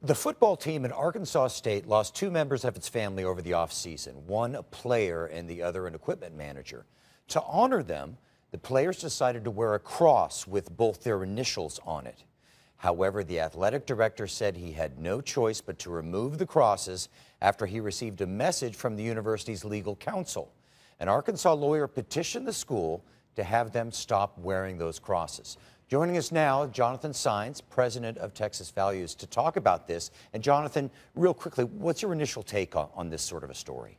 The football team at Arkansas State lost two members of its family over the offseason, one a player and the other an equipment manager. To honor them, the players decided to wear a cross with both their initials on it. However, the athletic director said he had no choice but to remove the crosses after he received a message from the university's legal counsel. An Arkansas lawyer petitioned the school to have them stop wearing those crosses. Joining us now, Jonathan Saenz, president of Texas Values, to talk about this. And Jonathan, real quickly, what's your initial take on this sort of a story?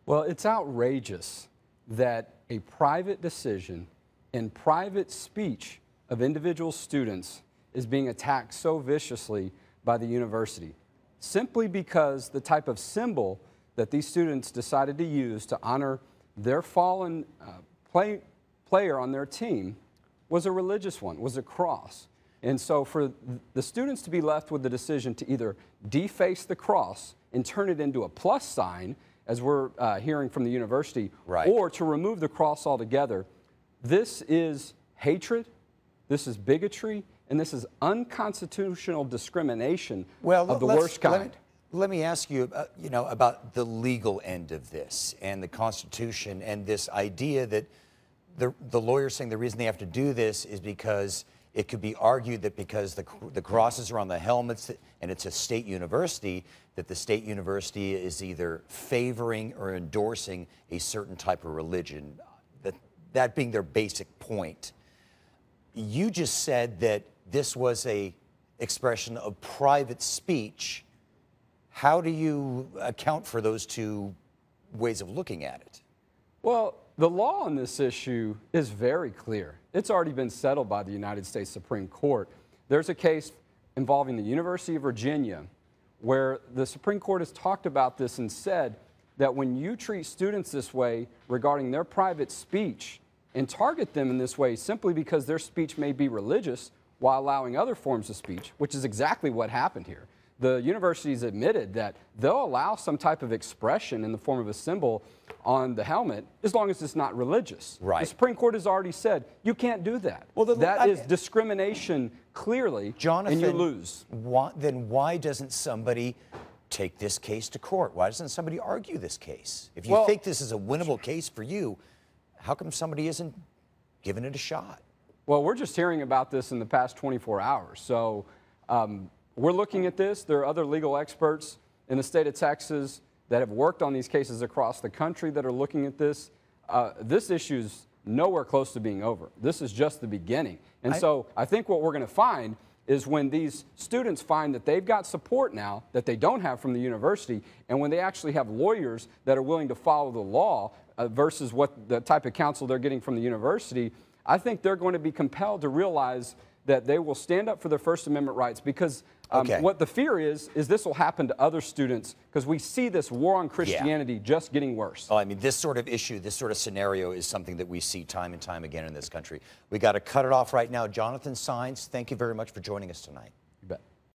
Well, it's outrageous that a private decision and private speech of individual students is being attacked so viciously by the university, simply because the type of symbol that these students decided to use to honor their fallen player on their team was a religious one, was a cross. And so for the students to be left with the decision to either deface the cross and turn it into a plus sign, as we're hearing from the university, right, or to remove the cross altogether, this is hatred, this is bigotry, and this is unconstitutional discrimination of the worst kind. Let me ask you, about the legal end of this and the Constitution and this idea that the lawyers saying the reason they have to do this is because it could be argued that because the crosses are on the helmets and it's a state university, that the state university is either favoring or endorsing a certain type of religion, that being their basic point. You just said that this was an expression of private speech. How do you account for those two ways of looking at it? Well, the law on this issue is very clear. It's already been settled by the United States Supreme Court. There's a case involving the University of Virginia where the Supreme Court has talked about this and said that when you treat students this way regarding their private speech and target them in this way simply because their speech may be religious while allowing other forms of speech, which is exactly what happened here. The universities admitted that they'll allow some type of expression in the form of a symbol on the helmet as long as it's not religious. Right. The Supreme Court has already said you can't do that. Well, that is discrimination clearly, Jonathan, and you lose. Then why doesn't somebody take this case to court? Why doesn't somebody argue this case? If you think this is a winnable case for you, how come somebody isn't giving it a shot? Well, we're just hearing about this in the past 24 hours. So we're looking at this. There are other legal experts in the state of Texas that have worked on these cases across the country that are looking at this. This issue's nowhere close to being over. This is just the beginning. And so I think what we're going to find is when these students find that they've got support now that they don't have from the university, and when they actually have lawyers that are willing to follow the law versus what the type of counsel they're getting from the university, I think they're going to be compelled to realize that they will stand up for their First Amendment rights, because what the fear is this will happen to other students, because we see this war on Christianity just getting worse. Oh, I mean, this sort of issue, this sort of scenario is something that we see time and time again in this country. We got to cut it off right now. Jonathan Saenz, thank you very much for joining us tonight.